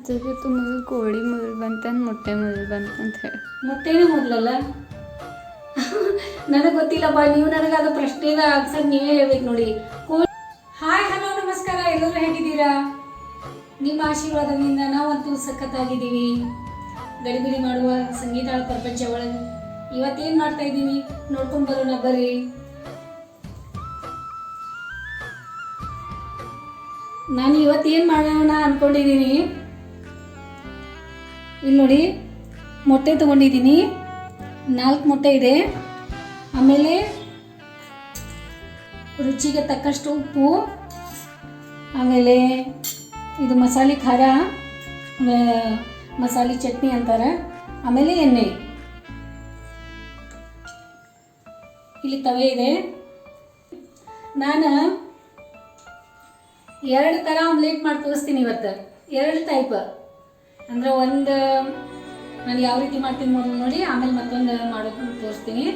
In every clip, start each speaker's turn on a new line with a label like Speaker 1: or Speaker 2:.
Speaker 1: ಅದಕ್ಕಿಂತ ಮೊದಲು ಕೋಳಿ ಮೊದಲು ಬಂತಂದು ಮೊಟ್ಟೆ ಮೊದಲು ಬಂತಂತ ಹೇಳಿ.
Speaker 2: ಮೊಟ್ಟೆನೇ ಮೊದಲಲ್ಲ. ನನಗೆ ಗೊತ್ತಿಲ್ಲಪ್ಪ, ನೀವು ನನಗೆ ಅದು ಪ್ರಶ್ನೆದ ಆನ್ಸರ್ ನೀವೇ ಹೇಳ್ಬೇಕು ನೋಡಿ. ಹಾಯ್ ಹಲೋ ನಮಸ್ಕಾರ, ಎಲ್ಲರೂ ಹೇಗಿದ್ದೀರಾ? ನಿಮ್ಮ ಆಶೀರ್ವಾದದಿಂದ ನಾವಂತೂ ಸಖತ್ತಾಗಿದ್ದೀವಿ. ಗಡಿಬಿಡಿ ಮಾಡುವ ಸಂಗೀತ ಪ್ರಪಂಚ ಒಳಗೆ ಇವತ್ತೇನು ಮಾಡ್ತಾ ಇದ್ದೀವಿ ನೋಡ್ಕೊಂಡು ಬರೋಣ ಬರ್ರಿ. ನಾನು ಇವತ್ತೇನು ಮಾಡೋಣ ಅಂದ್ಕೊಂಡಿದ್ದೀನಿ. ಇಲ್ಲಿ ನೋಡಿ, ಮೊಟ್ಟೆ ತೊಗೊಂಡಿದ್ದೀನಿ, 4 ಮೊಟ್ಟೆ ಇದೆ. ಆಮೇಲೆ ರುಚಿಗೆ ತಕ್ಕಷ್ಟು ಉಪ್ಪು, ಆಮೇಲೆ ಇದು ಮಸಾಲೆ ಖಾರ, ಮಸಾಲೆ ಚಟ್ನಿ ಅಂತಾರೆ. ಆಮೇಲೆ ಎಣ್ಣೆ, ಇಲ್ಲಿ ತವೆ ಇದೆ. ನಾನು 2 ಥರ ಆಮ್ಲೆಟ್ ಮಾಡಿ ತೋರಿಸ್ತೀನಿ ಇವತ್ತು. 2 ಟೈಪ್ ಅಂದರೆ ಒಂದು ನಾನು ಯಾವ ರೀತಿ ಮಾಡ್ತೀನಿ ಮೊದಲು ನೋಡಿ, ಆಮೇಲೆ ಮತ್ತೊಂದು ಮಾಡೋದು ತೋರಿಸ್ತೀನಿ.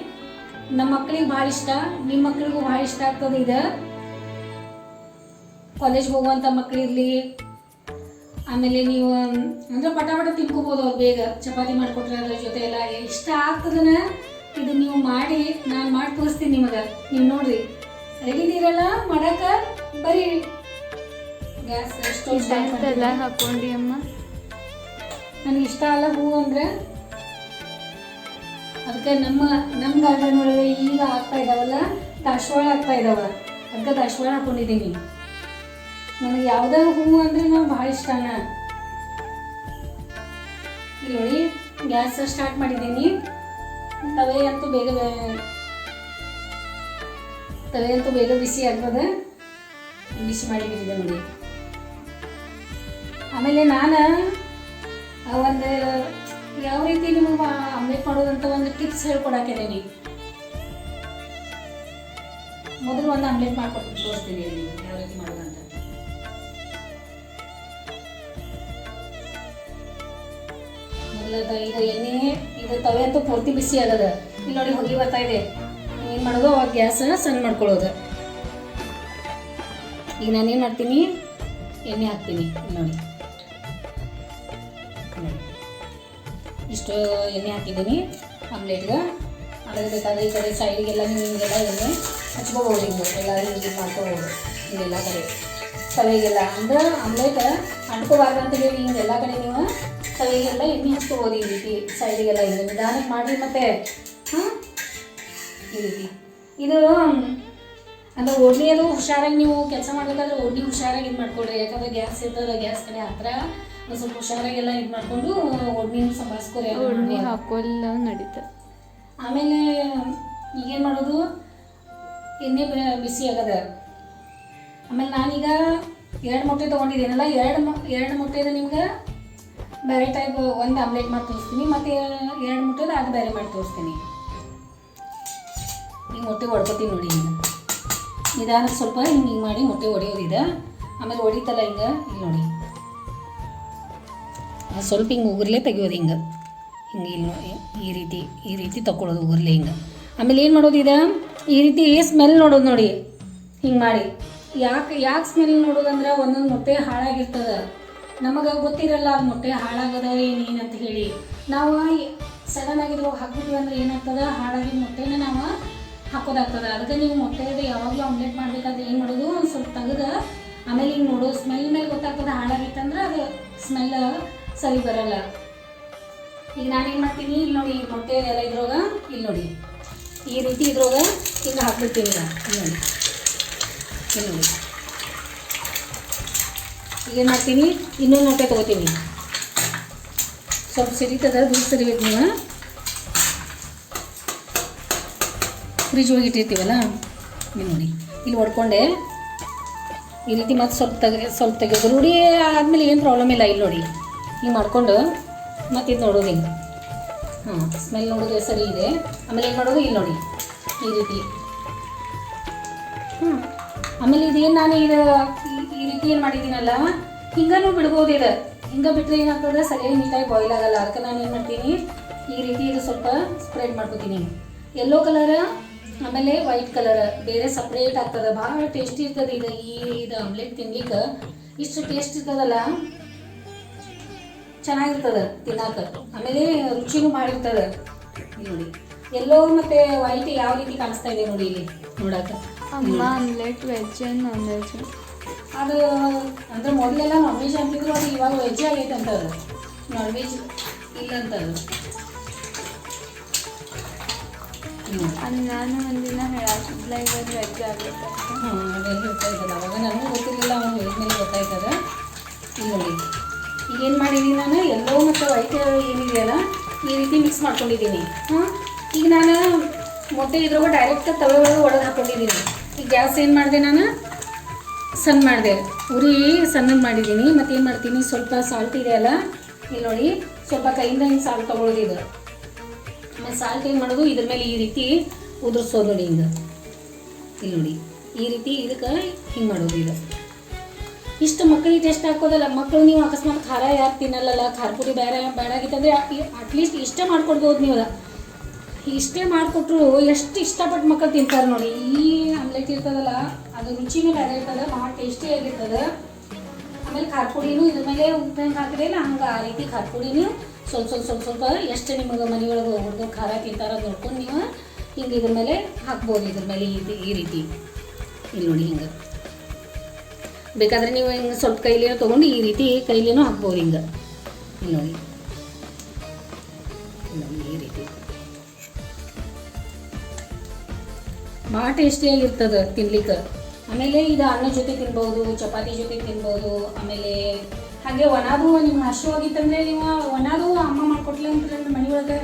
Speaker 2: ನಮ್ಮ ಮಕ್ಕಳಿಗೆ ಭಾಳ ಇಷ್ಟ, ನಿಮ್ಮ ಮಕ್ಕಳಿಗೂ ಭಾಳ ಇಷ್ಟ ಆಗ್ತದೆ. ಇದು ಕಾಲೇಜ್ಗೆ ಹೋಗುವಂಥ ಮಕ್ಕಳಿರಲಿ, ಆಮೇಲೆ ನೀವು ಅಂದರೆ ಪಟ ತಿನ್ಕೋಬೋದು ಅವ್ರು ಬೇಗ. ಚಪಾತಿ ಮಾಡಿಕೊಟ್ರೆ ಅದ್ರ ಜೊತೆ ಎಲ್ಲ ಇಷ್ಟ ಆಗ್ತದನ. ಇದು ನೀವು ಮಾಡಿ, ನಾನು ಮಾಡಿ ತೋರಿಸ್ತೀನಿ ನಿಮಗೆ. ನೀವು ನೋಡ್ರಿ, ರೆಡಿ ಇದೀರಲ್ಲ ಮಾಡಕ್ಕೆ? ಬರೀ ಗ್ಯಾಸ್
Speaker 1: ಎಲ್ಲ ಹಾಕ್ಕೊಂಡು ಅಮ್ಮ.
Speaker 2: ನನಗೆ ಇಷ್ಟ ಅಲ್ಲ ಹೂವು ಅಂದರೆ, ಅದಕ್ಕೆ ನಮ್ಮ ಗಾರ್ಡನ್ ಒಳಗೆ ಈಗ ಆಗ್ತಾ ಇದ್ದಾವಲ್ಲ ದಾಸವಾಳ ಆಗ್ತಾ ಇದ್ದಾವ, ಅದಕ್ಕೆ ದಾಸವಾಳ ಹಾಕೊಂಡಿದ್ದೀನಿ. ನನಗೆ ಯಾವುದೇ ಹೂವು ಅಂದರೆ ನಾವು ಭಾಳ ಇಷ್ಟನ. ಇಲ್ಲಿ ನೋಡಿ, ಗ್ಯಾಸ್ ಸ್ಟಾರ್ಟ್ ಮಾಡಿದ್ದೀನಿ. ತವೆ ಅಂತೂ ಬೇಗ ಬಿಸಿ ಆಗ್ತದೆ. ಬಿಸಿ ಮಾಡಿಬಿಟ್ಟಿದೆ ನೋಡಿ. ಆಮೇಲೆ ನಾನು ಒಂದು ಯಾವ ರೀತಿ ನಿಮಗೆ ಆಮ್ಲೆಟ್ ಮಾಡೋದಂತ ಒಂದು ಟಿಪ್ಸ್ ಹೇಳ್ಕೊಡಾಕಿದ್ದೀನಿ. ಮೊದಲು ಒಂದು ಆಮ್ಲೆಟ್ ಮಾಡ್ಕೊಟ್ಟು ತೋರಿಸ್ತೀನಿ ಯಾವ ರೀತಿ ಮಾಡೋದಂತ. ಮೊದಲ ಇದು ಎಣ್ಣೆ, ಇದು ತವೆ ಅಂತೂ ಪೂರ್ತಿ ಬಿಸಿ ಆಗದ. ಇಲ್ಲಿ ನೋಡಿ ಹೊಗೆ ಬರ್ತಾ ಇದೆ. ಏನು ಮಾಡೋದು, ಅವಾಗ ಗ್ಯಾಸ್ ಸಣ್ಣ ಮಾಡ್ಕೊಳ್ಳೋದು. ಈಗ ನಾನೇನು ಮಾಡ್ತೀನಿ, ಎಣ್ಣೆ ಹಾಕ್ತೀನಿ. ಇಲ್ಲಿ ನೋಡಿ, ಇಷ್ಟು ಎಣ್ಣೆ ಹಾಕಿದ್ದೀನಿ ಆಮ್ಲೆಟ್ಗೆ. ಆಮೇಲೆ ಬೇಕಾದ್ರೆ ಈ ಕಡೆ ಸೈಡಿಗೆಲ್ಲ ಹಿಂಗೆಲ್ಲ ಎಣ್ಣೆ ಹಚ್ಕೋಬೋದು. ಹಿಂಗೆ ಎಲ್ಲ ಇದು ಮಾಡ್ಕೋಬೋದು ಹಿಂಗೆಲ್ಲ ಕಡೆ ತವೆಗೆಲ್ಲ. ಅಂದ್ರೆ ಆಮ್ಲೆಟ್ ಅಂಟ್ಕೋಬಾರ್ದು ಅಂತ ಹೇಳಿ ಹಿಂಗೆಲ್ಲ ಕಡೆ ನೀವು ತವೆಗೆಲ್ಲ ಎಣ್ಣೆ ಹಚ್ಕೋಬೋದು. ಈ ರೀತಿ ಸೈಡಿಗೆಲ್ಲ ಹಿಂಗೆ ನಿಧಾನಕ್ಕೆ ಮಾಡಿ. ಮತ್ತು ಈ ರೀತಿ ಇದು ಅಂದರೆ ಓಡ್ನಿ ಅದು ಹುಷಾರಾಗಿ ನೀವು ಕೆಲಸ ಮಾಡಬೇಕಾದ್ರೆ ಓಡ್ನಿ ಹುಷಾರಾಗಿ ಇದು ಮಾಡ್ಕೊಳ್ರಿ. ಯಾಕಂದರೆ ಗ್ಯಾಸ್ ಇರ್ತದೆ, ಗ್ಯಾಸ್ ಕಡೆ ಹತ್ರ ಒಂದು ಸ್ವಲ್ಪ ಹುಷಾರಾಗೆಲ್ಲ ಇದು ಮಾಡಿಕೊಂಡು ಓಡ್ನಿ ಸಂಭಾಳಿಸ್ಕೊರಿ.
Speaker 1: ಓಡ್ನಿ ಹಾಕೋಲ್ಲ ನಡೀತದೆ.
Speaker 2: ಆಮೇಲೆ ಈಗೇನು ಮಾಡೋದು, ಎಣ್ಣೆ ಬಿಸಿ ಆಗದ. ಆಮೇಲೆ ನಾನೀಗ 2 ಮೊಟ್ಟೆ ತೊಗೊಂಡಿದ್ದೀನಲ್ಲ, 2 ಮೊಟ್ಟೆದು ನಿಮ್ಗೆ ಬೇರೆ ಟೈಪ್ ಒಂದು ಆಮ್ಲೆಟ್ ಮಾಡಿ ತೋರಿಸ್ತೀನಿ. ಮತ್ತು 2 ಮೊಟ್ಟೆದು ಅದು ಬೇರೆ ಮಾಡಿ ತೋರಿಸ್ತೀನಿ. ಈಗ ಮೊಟ್ಟೆ ಹೊಡ್ಕೊತೀನಿ ನೋಡಿ. ಹಿಂಗೆ ನಿಧಾನಕ್ಕೆ ಸ್ವಲ್ಪ ಹಿಂಗೆ ಮಾಡಿ ಮೊಟ್ಟೆ ಹೊಡೆಯೋದಿದೆ. ಆಮೇಲೆ ಹೊಡಿತಲ್ಲ ಹಿಂಗೆ, ಇಲ್ಲಿ ನೋಡಿ ಸ್ವಲ್ಪ ಹಿಂಗೆ ಉಗುರ್ಲೆ ತೆಗಿಯೋದು. ಹಿಂಗೆ ಇಲ್ಲಿ ಈ ರೀತಿ ತಗೊಳ್ಳೋದು ಉಗುರ್ಲೆ ಹಿಂಗೆ. ಆಮೇಲೆ ಏನು ಮಾಡೋದಿದೆ, ಈ ರೀತಿ ಸ್ಮೆಲ್ ನೋಡೋದು ನೋಡಿ. ಹಿಂಗೆ ಮಾಡಿ ಯಾಕೆ ಸ್ಮೆಲ್ ನೋಡೋದಂದ್ರೆ, ಒಂದೊಂದು ಮೊಟ್ಟೆ ಹಾಳಾಗಿರ್ತದೆ. ನಮಗೆ ಗೊತ್ತಿರಲ್ಲ ಅದು ಮೊಟ್ಟೆ ಹಾಳಾಗದ ಏನೇನಂತ ಹೇಳಿ. ನಾವು ಸಡನ್ ಆಗಿದ್ರೂ ಹಾಕ್ಬಿಟ್ವಿ ಅಂದ್ರೆ ಏನಾಗ್ತದೆ, ಹಾಳಾಗಿದ್ದ ಮೊಟ್ಟೆನ ನಾವು ಹಾಕೋದಾಗ್ತದೆ. ಅದಕ್ಕೆ ನೀವು ಮೊಟ್ಟೆದು ಯಾವಾಗಲೂ ಆಮ್ಲೆಟ್ ಮಾಡಬೇಕಾದ್ರೆ ಏನು ಮಾಡೋದು, ಒಂದು ಸ್ವಲ್ಪ ತೆಗೆದು ಆಮೇಲೆ ಹಿಂಗೆ ನೋಡೋದು. ಸ್ಮೆಲ್ ಮೇಲೆ ಗೊತ್ತಾಗ್ತದೆ ಹಾಳಾಗಿತ್ತಂದ್ರೆ ಅದು ಸ್ಮೆಲ್ ಸರಿ ಬರಲ್ಲ. ಈಗ ನಾನೇನು ಮಾಡ್ತೀನಿ, ಇಲ್ಲಿ ನೋಡಿ, ಮೊಟ್ಟೆ ಎಲ್ಲ ಇದ್ರೊಳಗೆ ಇಲ್ಲಿ ನೋಡಿ ಈ ರೀತಿ ಇದ್ರೊಳಗೆ ಹಿಂಗೆ ಹಾಕ್ಬಿಡ್ತೀನಿ. ಇಲ್ಲಿ ನೋಡಿ, ಈಗೇನು ಮಾಡ್ತೀನಿ, ಇನ್ನೊಂದು ಮೊಟ್ಟೆ ತೊಗೋತೀನಿ. ಸ್ವಲ್ಪ ಸಿರಿತದ, ದೂರ ಸರಿಬೇಕು. ನೀವು ಫ್ರಿಜ್ ಒಳಗೆ ಇಟ್ಟಿರ್ತೀವಲ್ಲ, ಇಲ್ಲಿ ನೋಡಿ, ಇಲ್ಲಿ ಹೊಡ್ಕೊಂಡೆ ಈ ರೀತಿ. ಮತ್ತು ಸ್ವಲ್ಪ ತೆಗೆಯೋದು ರೂಢಿ ಆದಮೇಲೆ ಏನು ಪ್ರಾಬ್ಲಮ್ ಇಲ್ಲ. ಇಲ್ಲಿ ನೋಡಿ, ಹಿಂಗೆ ಮಾಡ್ಕೊಂಡು ಮತ್ತು ಇದು ನೋಡೋದು ಹಿಂಗೆ. ಸ್ಮೆಲ್ ನೋಡೋದು ಸರಿ ಇದೆ. ಆಮೇಲೆ ಏನು ಮಾಡೋದು, ಇಲ್ಲಿ ನೋಡಿ ಈ ರೀತಿ. ಆಮೇಲೆ ಇದೇನು ನಾನು ಈ ರೀತಿ ಏನು ಮಾಡಿದ್ದೀನಲ್ಲ, ಹಿಂಗೂ ಬಿಡ್ಬೋದು. ಇದು ಹಿಂಗೆ ಬಿಟ್ಟರೆ ಏನಾಗ್ತದೆ, ಸರಿಯಾಗಿ ನೀಟಾಗಿ ಬಾಯ್ಲ್ ಆಗಲ್ಲ. ಅದಕ್ಕೆ ನಾನು ಏನು ಮಾಡ್ತೀನಿ, ಈ ರೀತಿ ಇದು ಸ್ವಲ್ಪ ಸ್ಪ್ರೆಡ್ ಮಾಡ್ಕೋತೀನಿ. ಯೆಲ್ಲೋ ಕಲರ್ ಆಮೇಲೆ ವೈಟ್ ಕಲರ್ ಬೇರೆ ಸಪ್ರೇಟ್ ಆಗ್ತದೆ. ಭಾಳ ಟೇಸ್ಟಿ ಇರ್ತದೆ. ಇದು ಆಮ್ಲೆಟ್ ತಿನ್ಲಿಕ್ಕೆ ಇಷ್ಟು ಟೇಸ್ಟ್ ಇರ್ತದಲ್ಲ. ಚೆನ್ನಾಗಿರ್ತದೆ ತಿನ್ನಾಕ. ಆಮೇಲೆ ರುಚಿನೂ ಮಾಡಿರ್ತದೆ. ನೋಡಿ ಎಲ್ಲೋ ಮತ್ತು ವೈಟ್ ಯಾವ ರೀತಿ ಕಾಣಿಸ್ತಾ ಇದೆ ನೋಡಿ ಇಲ್ಲಿ ನೋಡಕ್ಕೆ.
Speaker 1: ಅಮ್ಮ omelette veg and non veg.
Speaker 2: ಅದು ಅಂದರೆ ಮೊದಲೆಲ್ಲ ನಾನ್ ವೆಜ್ ಅಂತಿದ್ರು, ಅದು ಇವಾಗ ವೆಜ್ ಆಗೈತೆ ಅಂತವ್ರು, ನಾನ್ ವೆಜ್ ಇಲ್ಲ ಅಂತವ್ರು.
Speaker 1: ನಾನು ಒಂದಿನ ಹೇಳಾಕಿದ್ಲ ಇವಾಗ ವೆಜ್ ಆಗೈತೆ.
Speaker 2: ಅದೇ ಹೇಳ್ತಾ ಇದ್ದಲ್ಲ ಅವಾಗ, ನನಗೂ ಗೊತ್ತಿರಲಿಲ್ಲ, ಅವ್ನು ಹೇಳಿದ್ಮೇಲೆ ಗೊತ್ತಾಯ್ತದೆ. ಈಗ ನೋಡಿ ಈಗೇನು ಮಾಡಿದ್ದೀನಿ ನಾನು, ಎಲ್ಲೋ ಮತ್ತು ವೈಟ್ ಏನಿದೆಯಲ್ಲ ಈ ರೀತಿ ಮಿಕ್ಸ್ ಮಾಡ್ಕೊಂಡಿದ್ದೀನಿ. ಈಗ ನಾನು ಮೊಟ್ಟೆ ಇದ್ರೊಳಗೆ ಡೈರೆಕ್ಟ್ ತವೆ ಒಳಗೆ ಒಳಗೆ ಹಾಕ್ಕೊಂಡಿದ್ದೀನಿ. ಈಗ ಗ್ಯಾಸ್ ಏನು ಮಾಡಿದೆ ನಾನು, ಸಣ್ಣ ಮಾಡಿದೆ, ಉರಿ ಸಣ್ಣಗೆ ಮಾಡಿದ್ದೀನಿ. ಮತ್ತು ಏನು ಮಾಡ್ತೀನಿ, ಸ್ವಲ್ಪ ಸಾಲ್ಟ್ ಇದೆಯಲ್ಲ ಇಲ್ಲಿ ನೋಡಿ, ಸ್ವಲ್ಪ ಕೈಯಿಂದ ಹಿಂಗೆ ಸಾಲ್ಟ್ ತೊಗೊಳೋದು ಇದು. ಆಮೇಲೆ ಸಾಲ್ಟ್ ಏನು ಮಾಡೋದು, ಇದ್ರ ಮೇಲೆ ಈ ರೀತಿ ಉದುರಿಸೋದು ನೋಡಿ, ಹಿಂಗೆ ಇಲ್ಲಿ ನೋಡಿ ಈ ರೀತಿ ಇದಕ್ಕೆ ಹಿಂಗೆ ಮಾಡೋದು. ಇದು ಇಷ್ಟು ಮಕ್ಕಳಿಗೆ ಟೇಸ್ಟ್ ಹಾಕೋದಲ್ಲ. ಮಕ್ಕಳು ನೀವು ಅಕಸ್ಮಾತ್ ಖಾರ ಯಾರು ತಿನ್ನಲ್ಲ, ಖಾರ ಪುಡಿ ಬೇಡಾಗಿತ್ತಂದರೆ ಅಟ್ಲೀಸ್ಟ್ ಇಷ್ಟೇ ಮಾಡ್ಕೊಡ್ಬೋದು ನೀವು. ಇಷ್ಟೇ ಮಾಡಿಕೊಟ್ರು ಎಷ್ಟು ಇಷ್ಟಪಟ್ಟು ಮಕ್ಕಳು ತಿಂತಾರೆ ನೋಡಿ. ಈ ಆಮ್ಲೆಟ್ ಇರ್ತದಲ್ಲ ಅದು ರುಚಿನೂ ಬೇರೆ ಇರ್ತದೆ, ಭಾಳ ಟೇಸ್ಟಿಯಾಗಿರ್ತದೆ. ಆಮೇಲೆ ಖಾರ ಪುಡಿನೂ ಇದ್ರ ಮೇಲೆ ಉಪ್ಪು ಹೆಂಗೆ ಹಾಕಿರಲಿಲ್ಲ ಹಂಗೆ ಆ ರೀತಿ ಖಾರ ಪುಡಿನೂ ಸ್ವಲ್ಪ ಎಷ್ಟು ನಿಮಗೆ ಮನೆಯೊಳಗೆ ಹುಡುಗರು ಖಾರ ತಿಂತಾರ ನೋಡ್ಕೊಂಡು ನೀವು ಹಿಂಗೆ ಇದ್ರ ಮೇಲೆ ಹಾಕ್ಬೋದು. ಇದ್ರ ಮೇಲೆ ಈ ರೀತಿ ಇಲ್ಲಿ ನೋಡಿ ಹಿಂಗೆ. ಬೇಕಾದರೆ ನೀವು ಹಿಂಗೆ ಸ್ವಲ್ಪ ಕೈಲೇನೋ ತೊಗೊಂಡು ಈ ರೀತಿ ಕೈಲೇನೋ ಹಾಕ್ಬೋದು ಹಿಂಗೆ. ಇಲ್ಲಿ ನೋಡಿ ಈ ರೀತಿ ಭಾಳ ಟೇಸ್ಟಿಯಾಗಿರ್ತದೆ ತಿನ್ಲಿಕ್ಕೆ. ಆಮೇಲೆ ಇದು ಅನ್ನ ಜೊತೆ ತಿನ್ಬೋದು, ಚಪಾತಿ ಜೊತೆ ತಿನ್ಬೋದು. ಆಮೇಲೆ ಹಾಗೆ ಒಣದು ನಿಮ್ಮ ಹಸಿವಾಗಿತ್ತಂದರೆ ನೀವು ಒಣದು ಅಮ್ಮ ಮಾಡ್ಕೊಟ್ಲೆ ಅಂತಂದ್ರೆ ಮನೆಯೊಳಗೆ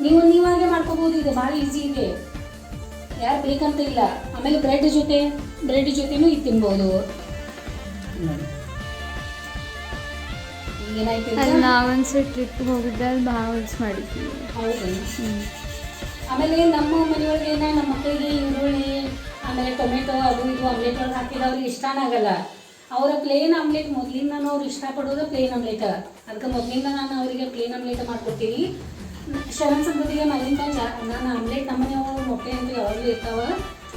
Speaker 2: ನೀವಾಗೆ ಮಾಡ್ಕೋಬೋದು. ಇದು ಭಾಳ ಈಸಿ ಇದೆ, ಯಾರು ಬೇಕಂತ ಇಲ್ಲ. ಆಮೇಲೆ ಬ್ರೆಡ್ ಜೊತೆನೂ ಇದು ತಿನ್ಬೋದು.
Speaker 1: ಅಲ್ಲಿ ನಾವೊಂದ್ಸರಿ ಟ್ರಿಪ್ಗೆ ಹೋಗಿದ್ದೆ, ಅಲ್ಲಿ ಭಾಳ ಯೂಸ್ ಮಾಡಿದ್ವಿ.
Speaker 2: ಹೌದು. ಆಮೇಲೆ ನಮ್ಮ ಮನೆಯೊಳಗೆ ನಮ್ಮ ಮಕ್ಕಳಿಗೆ ಈರುಳ್ಳಿ ಆಮೇಲೆ ಟೊಮೆಟೊ ಅದು ಇದು ಆಮ್ಲೆಟ್ ಒಳಗೆ ಹಾಕಿದ್ರೆ ಅವ್ರಿಗೆ ಇಷ್ಟನೇ ಆಗಲ್ಲ. ಅವರ ಪ್ಲೇನ್ ಆಮ್ಲೆಟ್ ಮೊದಲಿಂದ ಅವ್ರು ಇಷ್ಟಪಡೋದು ಪ್ಲೇನ್ ಆಮ್ಲೆಟ್. ಅದಕ್ಕೆ ಮೊದಲಿಂದ ನಾನು ಅವರಿಗೆ ಪ್ಲೇನ್ ಆಮ್ಲೆಟ್ ಮಾಡ್ಕೊಡ್ತೀನಿ. ಶರಣ್ ಸಂಬಂಧಿಗೆ ಮನೆಯಿಂದ ನಾನು ಆಮ್ಲೆಟ್ ನಮ್ಮನೆಯವರು ಮೊಟ್ಟೆ ಅಂತ ಯಾವಾಗಲೂ ಇರ್ತಾವೆ,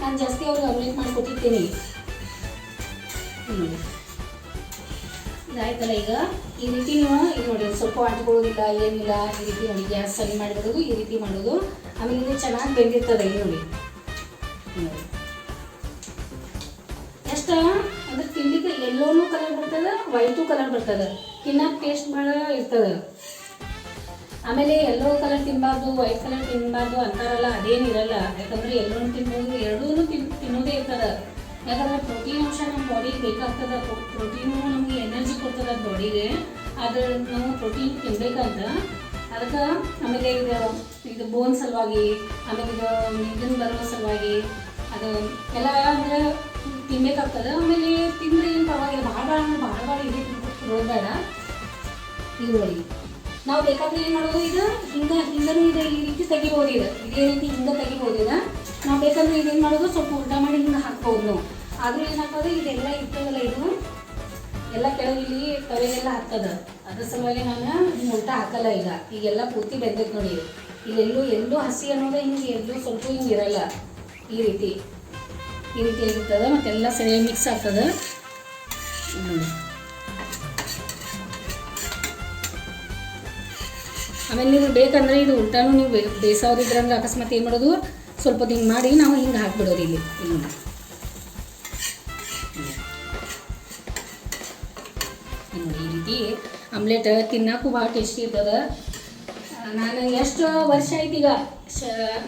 Speaker 2: ನಾನು ಜಾಸ್ತಿ ಅವ್ರಿಗೆ ಆಮ್ಲೆಟ್ ಮಾಡಿಕೊಟ್ಟಿರ್ತೀನಿ. ನೋಡಿ ಇದಾಯ್ತಲ್ಲ. ಈಗ ಈ ರೀತಿ ನೀವು ಈಗ ನೋಡಿ ಸ್ವಲ್ಪ ಅಂಟ್ಕೊಳ್ಳೋದಿಲ್ಲ ಏನಿಲ್ಲ. ಈ ರೀತಿ ನೋಡಿ ಗ್ಯಾಸ್ ಸರಿ ಮಾಡಿಬಿಡೋದು, ಈ ರೀತಿ ಮಾಡೋದು. ಆಮೇಲೆ ಇದು ಚೆನ್ನಾಗಿ ಬೆಂದಿರ್ತದೆ. ಇಲ್ಲಿ ನೋಡಿ ಎಷ್ಟು ಅಂದ್ರೆ ತಿಂಡಿಗೆ ಎಲ್ಲೋನೂ ಕಲರ್ ಬರ್ತದೆ, ವೈಟು ಕಲರ್ ಬರ್ತದೆ, ತಿನ್ನೋಕೆ ಟೇಸ್ಟ್ ಭಾಳ ಇರ್ತದೆ. ಆಮೇಲೆ ಎಲ್ಲೋ ಕಲರ್ ತಿನ್ನಬಾರ್ದು, ವೈಟ್ ಕಲರ್ ತಿನ್ನಬಾರ್ದು ಅಂತಾರಲ್ಲ, ಅದೇನಿರಲ್ಲ. ಯಾಕಂದರೆ ಎಲ್ಲೋನು ತಿನ್ಬೋದು, ಎರಡೂ ತಿನ್ನೋದೇ ಇರ್ತದೆ. ಯಾಕಂದರೆ ಪ್ರೋಟೀನ್ ಅಂಶ ನಮ್ಮ ಬಾಡಿಗೆ ಬೇಕಾಗ್ತದೆ. ಪ್ರೋಟೀನು ನಮಗೆ ಎನರ್ಜಿ ಕೊಡ್ತದೆ ಬಾಡಿಗೆ. ಅದು ನಾವು ಪ್ರೋಟೀನ್ ತಿನ್ಬೇಕಂತ ಅದಕ್ಕೆ. ಆಮೇಲೆ ಇದು ಬೋನ್ ಸಲುವಾಗಿ, ಆಮೇಲೆ ಇದು ಇದನ್ನು ಬರೋ ಸಲುವಾಗಿ ಅದು ಎಲ್ಲ ಅಂದರೆ ತಿನ್ಬೇಕಾಗ್ತದೆ. ಆಮೇಲೆ ತಿಂದರೆ ಏನು ಪರವಾಗಿಲ್ಲ, ಭಾಳ ಇದು ರೋಗಬೇಡ. ಈಗ ನೋಡಿ ನಾವು ಬೇಕಾದರೆ ಏನು ಮಾಡೋದು, ಇದು ಹಿಂಗನೂ ಇದೆ ಈ ರೀತಿ ತೆಗಿಬೋದು. ಇದೇ ರೀತಿ ಹಿಂಗೆ ತೆಗಿಬೋದು. ನಾವು ಬೇಕಾದ್ರೆ ಇದೇನು ಮಾಡೋದು, ಸ್ವಲ್ಪ ಉಲ್ಟಾ ಮಾಡಿ ಹಿಂಗೆ ಹಾಕ್ಬೋದು ನಾವು. ಆದರೂ ಏನಾಗ್ತದೆ, ಇದೆಲ್ಲ ಇರ್ತದಲ್ಲ, ಇದು ಎಲ್ಲ ಕೆಳಗಿಲ್ಲಿ ತವೆಗೆಲ್ಲ ಹಾಕ್ತದೆ. ಅದ್ರ ಸಲುವಾಗಿ ನಾನು ಹಿಂಗೆ ಉಲ್ಟಾ ಹಾಕಲ್ಲ. ಈಗೆಲ್ಲ ಪೂರ್ತಿ ಬೆಂದೈತೆ ನೋಡಿ. ಎಲ್ಲೂ ಹಸಿ ಅನ್ನೋದು ಹಿಂಗೆ ಎಲ್ಲೂ ಸ್ವಲ್ಪ ಹಿಂಗೆ ಇರಲ್ಲ. ಈ ರೀತಿ ಆಗಿರ್ತದೆ. ಮತ್ತೆಲ್ಲ ಸರಿಯಾಗಿ ಮಿಕ್ಸ್ ಆಗ್ತದೆ ನೋಡಿ. ಆಮೇಲೆ ನೀವು ಬೇಕಂದರೆ ಇದು ಉಲ್ಟಾನು ನೀವು ಬೇಯಿಸೋರಿದ್ರಂದ್ರೆ ಅಕಸ್ಮಾತ್ ಏನು ಮಾಡೋದು, ಸ್ವಲ್ಪ ಹಿಂಗೆ ಮಾಡಿ ನಾವು ಹಿಂಗೆ ಹಾಕ್ಬಿಡೋದು ಇಲ್ಲಿ ನೋಡಿ. ಈ ರೀತಿ ಆಮ್ಲೆಟ್ ತಿನ್ನೋಕ್ಕೂ ಭಾಳ ಟೇಸ್ಟಿ ಇರ್ತದೆ. ನಾನು ಎಷ್ಟು ವರ್ಷ ಆಯ್ತು ಈಗ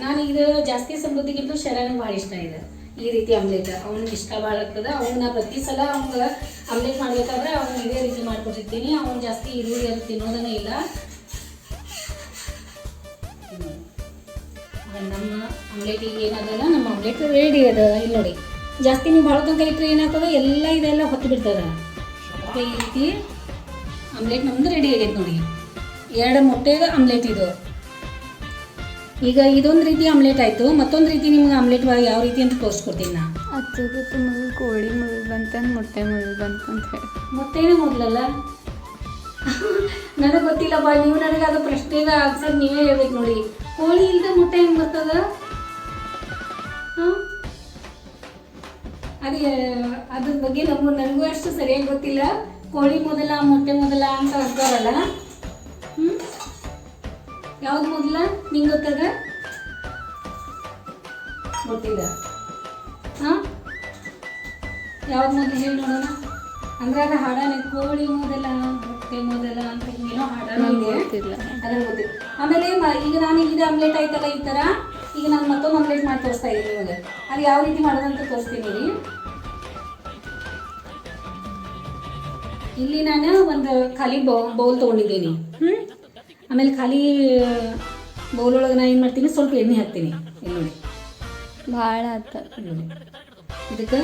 Speaker 2: ನಾನು ಇದು ಜಾಸ್ತಿ ಸಮೃದ್ಧಿಗಿಂತ ಶರಣ್ ಭಾಳ ಇಷ್ಟ ಇದೆ. ಈ ರೀತಿ ಆಮ್ಲೆಟ್ ಅವ್ನಿಗೆ ಇಷ್ಟ ಭಾಳ ಆಗ್ತದೆ. ಅವ್ನ ಪ್ರತಿ ಸಲ ಅವ್ನಿಗೆ ಆಮ್ಲೆಟ್ ಮಾಡಬೇಕಾದ್ರೆ ಅವ್ನಿಗೆ ಇದೇ ರೀತಿ ಮಾಡಿಕೊಟ್ಟಿರ್ತೀನಿ. ಅವ್ನು ಜಾಸ್ತಿ ಈರುಳ್ಳಿ ಅದು ತಿನ್ನೋದನ್ನೇ ಇಲ್ಲ. ನಮ್ಮ ಆಮ್ಲೆಟಿಗೆ ಏನಾಗಲ್ಲ, ನಮ್ಮ ಆಮ್ಲೆಟ್ ರೆಡಿ ಅದ. ಇಲ್ಲಿ ನೋಡಿ ಜಾಸ್ತಿ ನೀವು ಭಾಳ ತನಕ ಇಟ್ಟರೆ ಏನಾಗ್ತದೆ, ಇದೆಲ್ಲ ಹೊತ್ತು ಬಿಡ್ತದೆ. ಮತ್ತು ಈ ರೀತಿ ಆಮ್ಲೆಟ್ ನಮ್ದು ರೆಡಿ ಆಗೈತೆ ನೋಡಿ. 2 ಮೊಟ್ಟೆದ ಆಮ್ಲೆಟ್ ಇದು. ಈಗ ಇದೊಂದು ರೀತಿ ಆಮ್ಲೆಟ್ ಆಯಿತು. ಮತ್ತೊಂದು ರೀತಿ ನಿಮ್ಗೆ ಆಮ್ಲೆಟ್ ಯಾವ ರೀತಿ ಅಂತ ತೋರಿಸ್ಕೊಡ್ತೀನಿ ನಾನು.
Speaker 1: ಅದಕ್ಕೆ ಮೊದಲು ಕೋಳಿ ಮೊದಲು ಬಂತಂದು ಮೊಟ್ಟೆ ಮೊದಲು ಬಂತಂತ ಹೇಳಿ.
Speaker 2: ಮೊಟ್ಟೆನೇ ಮೊದಲಲ್ಲ, ನನಗೆ ಗೊತ್ತಿಲ್ಲಪ್ಪ. ನೀವು ನನಗೆ ಅದು ಪ್ರಶ್ನೆಗೆ ಆನ್ಸರ್ ನೀವೇ ಹೇಳ್ಬೇಕು ನೋಡಿ. ಕೋಳಿ ಇಲ್ಲದೆ ಮೊಟ್ಟೆ ಹೆಂಗೆ ಬರ್ತದ? ಹಾಂ, ಅದ್ರ ಬಗ್ಗೆ ನನಗೂ ಅಷ್ಟು ಸರಿಯಾಗಿ ಗೊತ್ತಿಲ್ಲ. ಕೋಳಿ ಮೊದಲ ಮೊಟ್ಟೆ ಮೊದಲ ಅಂತ ಅಂತಾರಲ್ಲ, ಯಾವ್ದು ಮೊದಲ ನಿಂಗೆ ಗೊತ್ತದ? ಗೊತ್ತಿಲ್ಲ. ಹಾಂ, ಯಾವ್ದು ಮೊದಲು ಹೇಳಿ ನೋಡೋಣ. ಅಂದ್ರೆ ಅದು ಹಾಡಾನೆ ಕೋಳಿ ಮೊದಲ ಮೊಟ್ಟೆ ಮೊದಲ ಅಂತ ಏನೋ ಹಾಡಾನ ಇದೆ, ಅದನ್ನು ಗೊತ್ತಿಲ್ಲ. ಆಮೇಲೆ ಈಗ ನಾನು ಇದು ಆಮ್ಲೆಟ್ ಆಯ್ತಲ್ಲ ಈ ಥರ, ಈಗ ನಾನು ಮತ್ತೊಂದು ಆಮ್ಲೆಟ್ ಮಾಡಿ ತೋರಿಸ್ತಾ ಇದ್ದೀನಿ ನಿಮಗೆ. ಅದು ಯಾವ ರೀತಿ ಮಾಡೋದಂತ ತೋರಿಸ್ತೀನಿ ರೀ. ಇಲ್ಲಿ ನಾನು ಒಂದು ಖಾಲಿ ಬೌಲ್ ತೊಗೊಂಡಿದ್ದೀನಿ. ಆಮೇಲೆ ಖಾಲಿ ಬೌಲ್ ಒಳಗೆ ನಾನು ಏನು ಮಾಡ್ತೀನಿ, ಸ್ವಲ್ಪ ಎಣ್ಣೆ ಹಾಕ್ತೀನಿ. ಇಲ್ಲಿ ನೋಡಿ
Speaker 1: ಭಾಳ ಆತ
Speaker 2: ನೋಡಿ, ಇದಕ್ಕೆ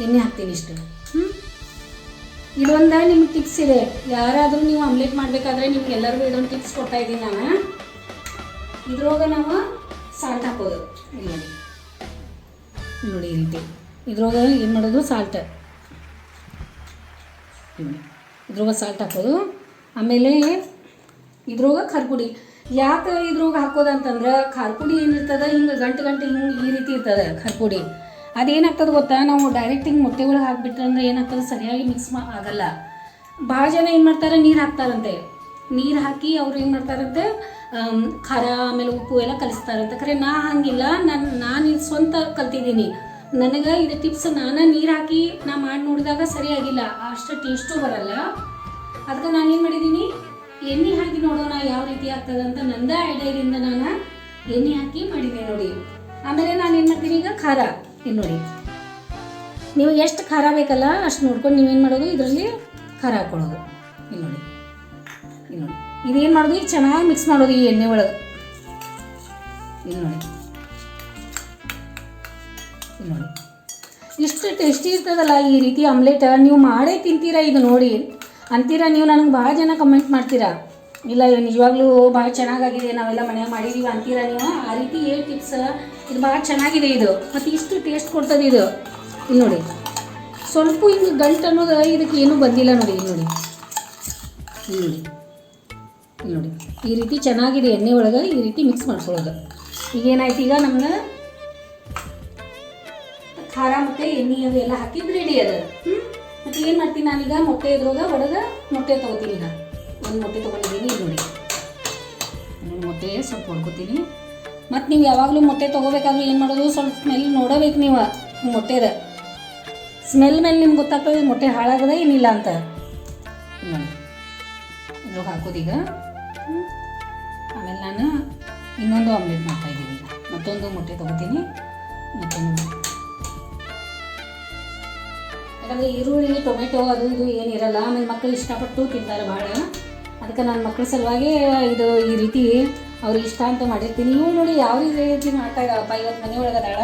Speaker 2: ಎಣ್ಣೆ ಹಾಕ್ತೀನಿ ಇಷ್ಟು. ಇದೊಂದು ನಿಮ್ಗೆ ಟಿಪ್ಸ್ ಇದೆ. ಯಾರಾದರೂ ನೀವು ಆಮ್ಲೆಟ್ ಮಾಡಬೇಕಾದ್ರೆ ನಿಮ್ಗೆ ಎಲ್ಲರಿಗೂ ಇದೊಂದು ಟಿಪ್ಸ್ ಕೊಡ್ತಾ ಇದ್ದೀನಿ ನಾನು. ಇದ್ರೊಳಗೆ ನಾವು ಸಾಲ್ಟ್ ಹಾಕೋದು. ಇಲ್ಲಿ ನೋಡಿ, ನೋಡಿ ಈ ರೀತಿ ಇದ್ರೊಳಗೆ ಏನು ಮಾಡೋದು, ಸಾಲ್ಟ್ ಇದ್ರೊಳಗೆ ಸಾಲ್ಟ್ ಹಾಕೋದು. ಆಮೇಲೆ ಇದ್ರೊಳಗೆ ಖಾರ ಪುಡಿ. ಯಾಕೆ ಇದ್ರೊಳಗೆ ಹಾಕೋದಂತಂದ್ರೆ ಖಾರ ಪುಡಿ ಏನಿರ್ತದೆ ಹಿಂಗೆ ಗಂಟು ಹಿಂಗೆ ಈ ರೀತಿ ಇರ್ತದೆ ಖಾರ ಪುಡಿ. ಅದೇನಾಗ್ತದೆ ಗೊತ್ತಾ, ನಾವು ಡೈರೆಕ್ಟ್ ಹಿಂಗೆ ಮೊಟ್ಟೆ ಒಳಗೆ ಹಾಕ್ಬಿಟ್ರೆ ಅಂದರೆ ಏನಾಗ್ತದೆ, ಸರಿಯಾಗಿ ಮಿಕ್ಸ್ ಆಗಲ್ಲ. ಭಾಳ ಜನ ಏನು ಮಾಡ್ತಾರೆ, ನೀರು ಹಾಕ್ತಾರಂತೆ. ನೀರು ಹಾಕಿ ಅವ್ರು ಏನು ಮಾಡ್ತಾರಂತೆ, ಖಾರ ಆಮೇಲೆ ಉಪ್ಪು ಎಲ್ಲ ಕಲಿಸ್ತಾರಂತೆ. ಖರೆ ನಾ ಹಂಗಿಲ್ಲ, ನಾನು ಇದು ಸ್ವಂತ ಕಲ್ತಿದ್ದೀನಿ. ನನಗೆ ಇದು ಟಿಪ್ಸ್ ನಾನು ನೀರು ಹಾಕಿ ನಾ ಮಾಡಿ ನೋಡಿದಾಗ ಸರಿಯಾಗಿಲ್ಲ, ಅಷ್ಟು ಟೇಸ್ಟು ಬರಲ್ಲ. ಅದಕ್ಕೆ ನಾನು ಏನು ಮಾಡಿದ್ದೀನಿ, ಎಣ್ಣೆ ಹಾಕಿ ನೋಡೋಣ ಯಾವ ರೀತಿ ಆಗ್ತದೆ ಅಂತ ನಂದೇ ಐಡಿಯಾದಿಂದ ನಾನು ಎಣ್ಣೆ ಹಾಕಿ ಮಾಡಿದ್ದೀನಿ ನೋಡಿ. ಆಮೇಲೆ ನಾನು ಏನು ಮಾಡ್ತೀನಿ, ಈಗ ಖಾರ. ಇಲ್ಲಿ ನೋಡಿ, ನೀವು ಎಷ್ಟು ಖಾರ ಬೇಕಲ್ಲ ಅಷ್ಟು ನೋಡ್ಕೊಂಡು ನೀವೇನು ಮಾಡೋದು, ಇದರಲ್ಲಿ ಖಾರ ಹಾಕ್ಕೊಳ್ಳೋದು. ಇಲ್ಲಿ ನೋಡಿ, ಇಲ್ಲಿ ನೋಡಿ, ಇದೇನು ಮಾಡೋದು, ಈಗ ಚೆನ್ನಾಗಿ ಮಿಕ್ಸ್ ಮಾಡೋದು ಈ ಎಣ್ಣೆ ಒಳಗೆ. ಇಲ್ಲಿ ನೋಡಿ, ಇಲ್ಲಿ ನೋಡಿ, ಇಷ್ಟು ಟೇಸ್ಟಿ ಇರ್ತದಲ್ಲ ಈ ರೀತಿ ಆಮ್ಲೆಟ್. ನೀವು ಮಾಡೇ ತಿಂತೀರಾ ಇದು ನೋಡಿ ಅಂತೀರಾ ನೀವು. ನನಗೆ ಭಾಳ ಜನ ಕಮೆಂಟ್ ಮಾಡ್ತೀರಾ, ಇಲ್ಲ ನಿಜವಾಗ್ಲೂ ಭಾಳ ಚೆನ್ನಾಗಾಗಿದೆ, ನಾವೆಲ್ಲ ಮನೆಯಾಗ ಮಾಡಿದ್ದೀವಿ ಅಂತೀರಾ ನೀವು. ಆ ರೀತಿ ಏನು ಟಿಪ್ಸ್, ಇದು ಭಾಳ ಚೆನ್ನಾಗಿದೆ ಇದು, ಮತ್ತು ಇಷ್ಟು ಟೇಸ್ಟ್ ಕೊಡ್ತದೆ ಇದು. ಇಲ್ಲಿ ನೋಡಿ, ಸ್ವಲ್ಪ ಹಿಂಗೆ ಗಂಟು ಅನ್ನೋದು ಇದಕ್ಕೆ ಏನೂ ಬಂದಿಲ್ಲ ನೋಡಿ. ಇಲ್ಲಿ ನೋಡಿ, ಇಲ್ಲಿ ನೋಡಿ, ಇಲ್ಲಿ ನೋಡಿ, ಈ ರೀತಿ ಚೆನ್ನಾಗಿದೆ ಎಣ್ಣೆ ಒಳಗೆ ಈ ರೀತಿ ಮಿಕ್ಸ್ ಮಾಡ್ಕೊಳ್ಳೋದು. ಈಗೇನಾಯ್ತು, ಈಗ ನಮ್ಗೆ ಖಾರ ಮತ್ತು ಎಣ್ಣೆ ಅದು ಎಲ್ಲ ಹಾಕಿದ್ದು ರೆಡಿ ಅದು. ಮತ್ತು ಏನು ಮಾಡ್ತೀನಿ ನಾನೀಗ, ಮೊಟ್ಟೆ ಇದ್ರೊಳಗೆ ಒಳಗೆ ಮೊಟ್ಟೆ ತೊಗೋತೀನಿ. ಈಗ ಒಂದು ಮೊಟ್ಟೆ ತೊಗೊಂಡಿದ್ದೀನಿ. ಇಲ್ಲಿ ನೋಡಿ, ಮೊಟ್ಟೆ ಸ್ವಲ್ಪ ಹೊಡ್ಕೊತೀನಿ. ಮತ್ತು ನೀವು ಯಾವಾಗಲೂ ಮೊಟ್ಟೆ ತೊಗೋಬೇಕಾದ್ರೂ ಏನು ಮಾಡೋದು, ಸ್ವಲ್ಪ ಸ್ಮೆಲ್ ನೋಡಬೇಕು ನೀವು. ಮೊಟ್ಟೆದ ಸ್ಮೆಲ್ ಮೇಲೆ ನಿಮ್ಗೆ ಗೊತ್ತಾಗ್ತದೆ ಮೊಟ್ಟೆ ಹಾಳಾಗದ ಏನಿಲ್ಲ ಅಂತ. ನೋಡಿ, ಇದ್ರೊಳಗೆ ಹಾಕೋದೀಗ. ಆಮೇಲೆ ನಾನು ಇನ್ನೊಂದು ಆಮ್ಲೆಟ್ ಮಾಡ್ತಾಯಿದ್ದೀನಿ. ಈಗ ಮತ್ತೊಂದು ಮೊಟ್ಟೆ ತೊಗೋತೀನಿ. ಮತ್ತೊಂದು, ಯಾಕಂದರೆ ಈರುಳ್ಳಿ ಟೊಮೆಟೊ ಅದು ಇದು ಏನಿರಲ್ಲ. ಆಮೇಲೆ ಮಕ್ಕಳು ಇಷ್ಟಪಟ್ಟು ತಿಂತಾರೆ ಭಾಳ. ಅದಕ್ಕೆ ನಾನು ಮಕ್ಕಳ ಸಲುವಾಗಿ ಇದು ಈ ರೀತಿ ಅವ್ರಿಗೆ ಇಷ್ಟ ಅಂತ ಮಾಡಿರ್ತೀನಿ. ಇವು ನೋಡಿ ಯಾವ ರೀತಿ ಮಾಡ್ತಾ ಇದ್ದಾವಪ್ಪ, ಇವತ್ತು ಮನೆ ಒಳಗದಾಳ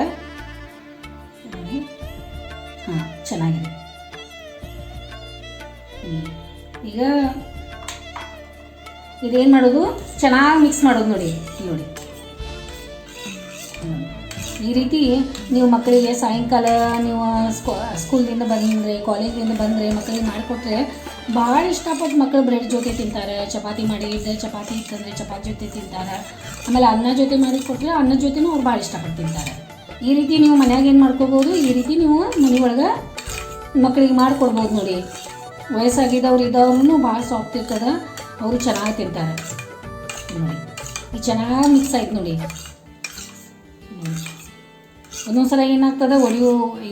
Speaker 2: ನೋಡಿ. ಹಾಂ, ಚೆನ್ನಾಗಿದೆ. ಈಗ ಇದೇನು ಮಾಡೋದು, ಚೆನ್ನಾಗಿ ಮಿಕ್ಸ್ ಮಾಡೋದು ನೋಡಿ. ನೋಡಿ, ಈ ರೀತಿ ನೀವು ಮಕ್ಕಳಿಗೆ ಸಾಯಂಕಾಲ ನೀವು ಸ್ಕೂಲ್ದಿಂದ ಬಂದರೆ, ಕಾಲೇಜಿಂದ ಬಂದರೆ ಮಕ್ಕಳಿಗೆ ಮಾಡಿಕೊಟ್ರೆ ಭಾಳ ಇಷ್ಟಪಟ್ಟು ಮಕ್ಕಳು ಬ್ರೆಡ್ ಜೊತೆ ತಿಂತಾರೆ. ಚಪಾತಿ ಮಾಡಿದ್ರೆ ಚಪಾತಿ ಇತ್ತಂದರೆ ಚಪಾತಿ ಜೊತೆ ತಿಂತಾರೆ. ಆಮೇಲೆ ಅನ್ನ ಜೊತೆ ಮಾಡಿಕೊಟ್ರೆ ಅನ್ನದ ಜೊತೆನೂ ಅವ್ರು ಭಾಳ ಇಷ್ಟಪಟ್ಟು ತಿಂತಾರೆ. ಈ ರೀತಿ ನೀವು ಮನ್ಯಾಗ ಏನು ಮಾಡ್ಕೋಬೋದು, ಈ ರೀತಿ ನೀವು ಮನೆ ಒಳಗೆ ಮಕ್ಕಳಿಗೆ ಮಾಡಿಕೊಡ್ಬೋದು ನೋಡಿ. ವಯಸ್ಸಾಗಿದ್ದವ್ರು ಇದ್ದವ್ರು ಭಾಳ ಸಾಫ್ಟ್ ಇರ್ತದೆ, ಅವರು ಚೆನ್ನಾಗಿ ತಿಂತಾರೆ ನೋಡಿ. ಈಗ ಚೆನ್ನಾಗಿ ಮಿಕ್ಸ್ ಆಯ್ತು ನೋಡಿ. ಒಂದೊಂದು ಸಲ ಏನಾಗ್ತದೆ,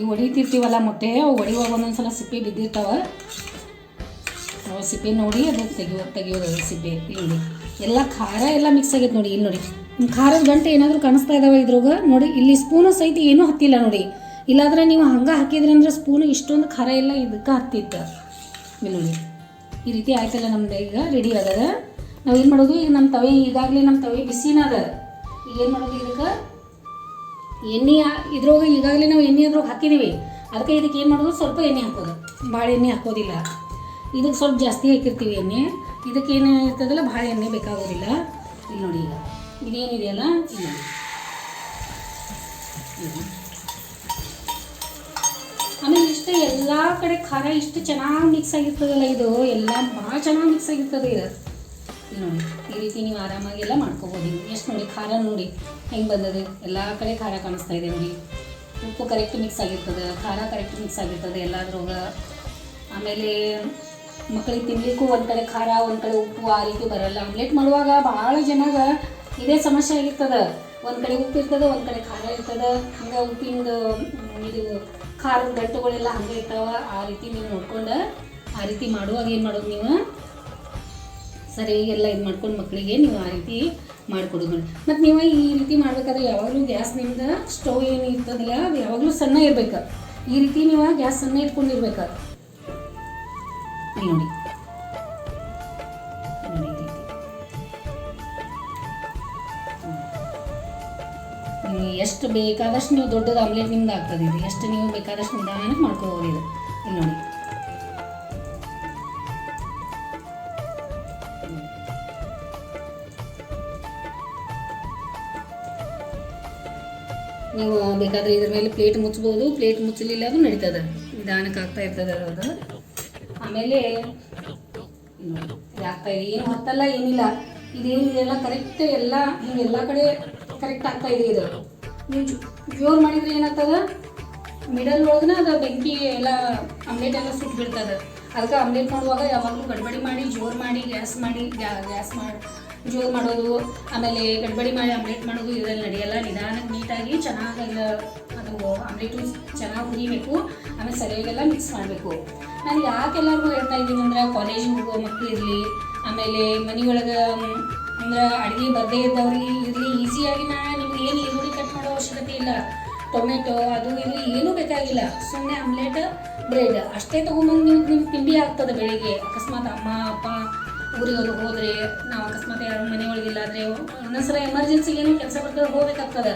Speaker 2: ಹೊಡಿತಿರ್ತೀವಲ್ಲ ಮೊಟ್ಟೆ, ಹೊಡಿಯುವಾಗ ಒಂದೊಂದು ಸಲ ಸಿಪ್ಪೆ ಬಿದ್ದಿರ್ತಾವೆ. ಸಿಪ್ಪೆ ನೋಡಿ ಅದು ತೆಗಿಯೋದು ಸಿಪ್ಪೆ. ಇಲ್ಲಿ ಎಲ್ಲ ಖಾರ ಎಲ್ಲ ಮಿಕ್ಸ್ ಆಗೈತೆ ನೋಡಿ. ಇಲ್ಲಿ ನೋಡಿ, ಖಾರದ ಗಂಟೆ ಏನಾದರೂ ಕಾಣಿಸ್ತಾ ಇದ್ದಾವೆ ಇದ್ರಾಗ ನೋಡಿ. ಇಲ್ಲಿ ಸ್ಪೂನು ಸಹಿತ ಏನೂ ಹತ್ತಿಲ್ಲ ನೋಡಿ. ಇಲ್ಲಾಂದರೆ ನೀವು ಹಂಗೆ ಹಾಕಿದ್ರಿ ಅಂದ್ರೆ ಸ್ಪೂನು ಇಷ್ಟೊಂದು ಖಾರ ಎಲ್ಲ ಇದಕ್ಕೆ ಹತ್ತಿತ್ತು. ಇಲ್ಲಿ ನೋಡಿ, ಈ ರೀತಿ ಆಯ್ತಲ್ಲ ನಮ್ದು. ಈಗ ರೆಡಿ ಆಗದ. ನಾವು ಏನು ಮಾಡೋದು, ಈಗ ನಮ್ಮ ತವೆ ಈಗಾಗಲೇ ನಮ್ಮ ತವೆ ಬಿಸಿನ ಅದ. ಈಗ ಏನು ಮಾಡೋದು, ಇದಕ್ಕೆ ಎಣ್ಣೆ ಇದ್ರೊಳಗೆ ಈಗಾಗಲೇ ನಾವು ಎಣ್ಣೆ ಅದ್ರೊಳಗೆ ಹಾಕಿದ್ದೀವಿ. ಅದಕ್ಕೆ ಇದಕ್ಕೆ ಏನು ಮಾಡೋದು, ಸ್ವಲ್ಪ ಎಣ್ಣೆ ಹಾಕೋದು, ಭಾಳ ಎಣ್ಣೆ ಹಾಕೋದಿಲ್ಲ. ಇದಕ್ಕೆ ಸ್ವಲ್ಪ ಜಾಸ್ತಿ ಹಾಕಿರ್ತೀವಿ ಎಣ್ಣೆ. ಇದಕ್ಕೆ ಏನು ಇರ್ತದಲ್ಲ ಭಾಳ ಎಣ್ಣೆ ಬೇಕಾಗೋದಿಲ್ಲ. ಇಲ್ಲಿ ನೋಡಿ, ಈಗ ಇದೇನಿದೆಯಲ್ಲ ಇಲ್ಲಿ ಆಮೇಲೆ ಇಷ್ಟು ಎಲ್ಲ ಕಡೆ ಖಾರ ಇಷ್ಟು ಚೆನ್ನಾಗಿ ಮಿಕ್ಸ್ ಆಗಿರ್ತದಲ್ಲ, ಇದು ಎಲ್ಲ ಭಾಳ ಚೆನ್ನಾಗಿ ಮಿಕ್ಸ್ ಆಗಿರ್ತದೆ ಇದು. ಇಲ್ಲಿ ನೋಡಿ, ಈ ರೀತಿ ನೀವು ಆರಾಮಾಗಿ ಎಲ್ಲ ಮಾಡ್ಕೋಬೋದು. ಎಷ್ಟು ನೋಡಿ ಖಾರ ನೋಡಿ ಹೆಂಗೆ ಬಂದದೆ, ಎಲ್ಲ ಕಡೆ ಖಾರ ಕಾಣಿಸ್ತಾ ಇದೆ ನೋಡಿ. ಉಪ್ಪು ಕರೆಕ್ಟ್ ಮಿಕ್ಸ್ ಆಗಿರ್ತದೆ, ಖಾರ ಕರೆಕ್ಟ್ ಮಿಕ್ಸ್ ಆಗಿರ್ತದೆ ಎಲ್ಲದ್ರಾಗ. ಆಮೇಲೆ ಮಕ್ಕಳಿಗೆ ತಿನ್ನಲಿಕ್ಕೂ ಒಂದು ಕಡೆ ಖಾರ ಒಂದು ಕಡೆ ಉಪ್ಪು ಆ ರೀತಿ ಬರಲ್ಲ. ಆಮ್ಲೆಟ್ ಮಾಡುವಾಗ ಭಾಳ ಜನಾಗ ಇದೇ ಸಮಸ್ಯೆ ಆಗಿರ್ತದ. ಒಂದು ಕಡೆ ಉಪ್ಪು ಇರ್ತದೆ, ಒಂದು ಕಡೆ ಖಾರ ಇರ್ತದೆ. ಹಂಗೆ ಉಪ್ಪಿಂದು ಇದು ಖಾರದ ಗಂಟುಗಳೆಲ್ಲ ಹಂಗೆ ಇರ್ತಾವ. ಆ ರೀತಿ ನೀವು ನೋಡ್ಕೊಂಡು ಆ ರೀತಿ ಮಾಡುವಾಗ ಏನು ಮಾಡೋದು, ನೀವು ಸರಿ ಎಲ್ಲ ಇದು ಮಾಡ್ಕೊಂಡು ಮಕ್ಕಳಿಗೆ ನೀವು ಆ ರೀತಿ ಮಾಡಿಕೊಡೋದು ನೋಡಿ. ಮತ್ತು ನೀವು ಈ ರೀತಿ ಮಾಡಬೇಕಾದ್ರೆ ಯಾವಾಗಲೂ ಗ್ಯಾಸ್ ನಿಮ್ದು ಸ್ಟವ್ ಏನು ಇರ್ತದಲ್ಲ ಅದು ಯಾವಾಗಲೂ ಸಣ್ಣ ಇರ್ಬೇಕು. ಈ ರೀತಿ ನೀವು ಗ್ಯಾಸ್ ಸಣ್ಣ ಇಟ್ಕೊಂಡಿರ್ಬೇಕು. ನೋಡಿ ನೋಡಿ ಈ ರೀತಿ ನೀವು ಎಷ್ಟು ಬೇಕಾದಷ್ಟು ನೀವು ದೊಡ್ಡದು ಆಮ್ಲೆಟ್ ನಿಮ್ದು ಆಗ್ತದೆ. ಇದು ಎಷ್ಟು ನೀವು ಬೇಕಾದಷ್ಟು ನಿಧಾನಕ್ಕೆ ಮಾಡ್ಕೋಬೋದು. ಇದು ಇಲ್ಲಿ ನೋಡಿ ನೀವು ಬೇಕಾದರೆ ಇದ್ರ ಮೇಲೆ ಪ್ಲೇಟ್ ಮುಚ್ಬೋದು. ಪ್ಲೇಟ್ ಮುಚ್ಚಲಿಲ್ಲ ಅದು ನಡೀತದೆ, ನಿಧಾನಕ್ಕೆ ಆಗ್ತಾ ಇರ್ತದೆ ಅದು. ಆಮೇಲೆ ಆಗ್ತಾ ಇದೆ, ಏನು ಹೊತ್ತಲ್ಲ ಏನಿಲ್ಲ. ಇದೇನಿದೆಲ್ಲ ಕರೆಕ್ಟ್ ಎಲ್ಲ ಹಿಂಗೆಲ್ಲ ಕಡೆ ಕರೆಕ್ಟ್ ಆಗ್ತಾ ಇದೆ. ಇದು ನೀವು ಜೋರು ಮಾಡಿದರೆ ಏನಾಗ್ತದೆ, ಮಿಡಲ್ ಒಳಗನ ಅದು ಬೆಂಕಿ ಎಲ್ಲ ಆಮ್ಲೆಟ್ ಎಲ್ಲ ಸುಟ್ಟು ಬೀಳ್ತದೆ. ಅದಕ್ಕೆ ಆಮ್ಲೆಟ್ ಮಾಡುವಾಗ ಯಾವಾಗಲೂ ಗಡ್ಬಡಿ ಮಾಡಿ ಜೋರು ಮಾಡಿ ಗ್ಯಾಸ್ ಮಾಡಿ ಜೋರು ಮಾಡೋದು, ಆಮೇಲೆ ಗಡ್ಬಡಿ ಮಾಡಿ ಆಮ್ಲೆಟ್ ಮಾಡೋದು ಇದೆಲ್ಲ ನಡೆಯಲ್ಲ. ನಿಧಾನಕ್ಕೆ ನೀಟಾಗಿ ಚೆನ್ನಾಗಿ ಅದು ಆಮ್ಲೆಟು ಚೆನ್ನಾಗಿ ಹುರಿಬೇಕು. ಆಮೇಲೆ ಸರಿಯಾಗೆಲ್ಲ ಮಿಕ್ಸ್ ಮಾಡಬೇಕು. ನಾನು ಯಾಕೆಲ್ಲರಿಗೂ ಹೇಳ್ತಾ ಇದ್ದೀನಿ ಅಂದ್ರೆ, ಕಾಲೇಜಿಗೆ ಹೋಗೋ ಮಕ್ಕಳು ಇರಲಿ, ಆಮೇಲೆ ಮನೆಯೊಳಗೆ ಅಂದ್ರೆ ಅಡುಗೆ ಬರದೇ ಇದ್ದವ್ರಿಗೆ ಇರಲಿ, ಈಸಿಯಾಗಿ ನಿಮ್ಗೆ ಏನು ಈರುಳ್ಳಿ ಕಟ್ ಮಾಡೋ ಅವಶ್ಯಕತೆ ಇಲ್ಲ. ಟೊಮೆಟೊ ಅದು ಇದು ಏನೂ ಬೇಕಾಗಿಲ್ಲ. ಸುಮ್ಮನೆ ಆಮ್ಲೆಟ್ ಬ್ರೆಡ್ ಅಷ್ಟೇ ತೊಗೊಂಬಂದು ನಿಮ್ಗೆ ತಿಂಡಿ ಆಗ್ತದೆ ಬೆಳಿಗ್ಗೆ. ಅಕಸ್ಮಾತ್ ಅಮ್ಮ ಅಪ್ಪ ಊರಿಗೆ ಹೋದರೆ, ನಾವು ಅಕಸ್ಮಾತ್ ಯಾರು ಮನೆಯೊಳಗಿಲ್ಲ ಆದರೆ ಒಂದೊಂದ್ಸಲ ಎಮರ್ಜೆನ್ಸಿಗೆ ಏನೋ ಕೆಲಸ ಬರ್ತದೆ, ಹೋಗ್ಬೇಕಾಗ್ತದೆ.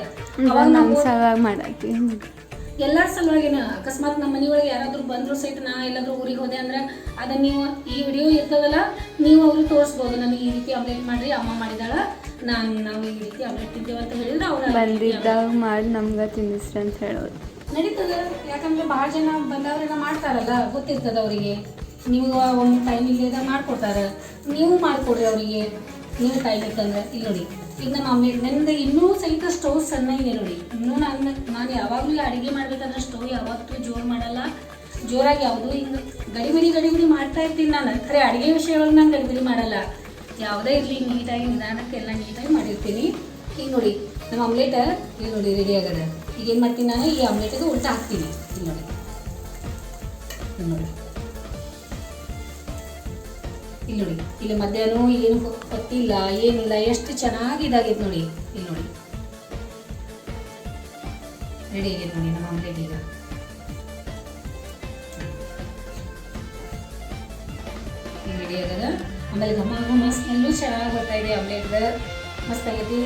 Speaker 2: ಅವಾಗ ನಾವು
Speaker 1: ಮಾಡತ್ತೀವಿ
Speaker 2: ಎಲ್ಲರ ಸಲುವಾಗಿನ. ಅಕಸ್ಮಾತ್ ನಮ್ಮ ಮನೆಯೊಳಗೆ ಯಾರಾದರೂ ಬಂದರೂ ಸಹಿತ ನಾ ಎಲ್ಲಾದರೂ ಊರಿಗೆ ಹೋದೆ ಅಂದ್ರೆ ಅದನ್ನು ನೀವು ಈ ವಿಡಿಯೋ ಇರ್ತದಲ್ಲ, ನೀವು ಅವ್ರಿಗೆ ತೋರಿಸ್ಬೋದು. ನನಗೆ ಈ ರೀತಿ ಆಮ್ಲೆಟ್ ಮಾಡಿರಿ, ಅಮ್ಮ ಮಾಡಿದಾಳ, ನಾವು ಈ ರೀತಿ ಆಮ್ಲೆಟ್ ತಿಂತೇವೆ ಅಂತ ಹೇಳಿದ್ರೆ ಅವ್ರು
Speaker 1: ಬಂದಿದ್ದಾಗ ಮಾಡಿ ನಮ್ಗೆ ತಿನ್ನಿಸ್ರಿ ಅಂತ ಹೇಳೋದು
Speaker 2: ನಡೀತದೆ. ಯಾಕಂದರೆ ಭಾಳ ಜನ ಬಂದವರೆಲ್ಲ ಮಾಡ್ತಾರಲ್ಲ, ಗೊತ್ತಿರ್ತದೆ ಅವರಿಗೆ. ನೀವು ಒಂದು ಟೈಮ್ ಇಲ್ಲದ ಮಾಡಿಕೊಡ್ತಾರೆ, ನೀವು ಮಾಡಿಕೊಡ್ರಿ ಅವರಿಗೆ. ನೀವು ಟೈಮ್ ಇತ್ತಂದ್ರೆ ಇಲ್ಲಿ ನೋಡಿ, ಈಗ ನಮ್ಮ ಆಮ್ಲೆಟ್ ನಂದು ಇನ್ನೂ ಸಹಿತ ಸ್ಟವ್ ಸಣ್ಣ ಇದೆ ನೋಡಿ. ಇನ್ನೂ ನಾನು ಯಾವಾಗಲೂ ಅಡುಗೆ ಮಾಡಬೇಕಾದ್ರೆ ಸ್ಟವ್ ಯಾವತ್ತೂ ಜೋರು ಮಾಡಲ್ಲ. ಜೋರಾಗಿ ಯಾವುದು ಹಿಂಗೆ ಗಡಿಬಿಡಿ ಮಾಡ್ತಾ ಇರ್ತೀನಿ ನಾನು. ಖರೆ ಅಡುಗೆ ವಿಷಯಗಳಿಗೆ ನಾನು ಗಡಿಬಿಡಿ ಮಾಡಲ್ಲ. ಯಾವುದೇ ಇರಲಿ ನೀಟಾಗಿ ನಿಧಾನಕ್ಕೆ ಎಲ್ಲ ನೀಟಾಗಿ ಮಾಡಿರ್ತೀನಿ. ಈಗ ನೋಡಿ ನಮ್ಮ ಆಮ್ಲೆಟ್ ಇಲ್ಲಿ ನೋಡಿ ರೆಡಿ ಆಗದ. ಈಗ ಏನು ಮಾಡ್ತೀನಿ ನಾನು, ಈ ಆಮ್ಲೆಟಿಗೆ ಉಲ್ಟಾ ಹಾಕ್ತೀನಿ. ಇಲ್ಲಿ ನೋಡಿ ನೋಡಿ ಇಲ್ಲಿ ನೋಡಿ, ಇಲ್ಲಿ ಮಧ್ಯಾಹ್ನ ಏನು ಗೊತ್ತಿಲ್ಲ ಏನಿಲ್ಲ, ಎಷ್ಟು ಚೆನ್ನಾಗಿ ಇದಾಗೈತೆ ನೋಡಿ. ಇಲ್ಲಿ ನೋಡಿ ರೆಡಿ ಆಗೈತೆ ನೋಡಿ ನಮ್ಮ ಆಮ್ಲೆಟ್. ಈಗ ರೆಡಿ ಆಗದ. ಆಮೇಲೆ ಘಮ ಸ್ಮೆಲ್ಲು ಚೆನ್ನಾಗಿ ಬರ್ತಾ ಇದೆ ಆಮ್ಲೆಟ್ದು, ಮಸ್ತ್ ಆಗೈತಿ.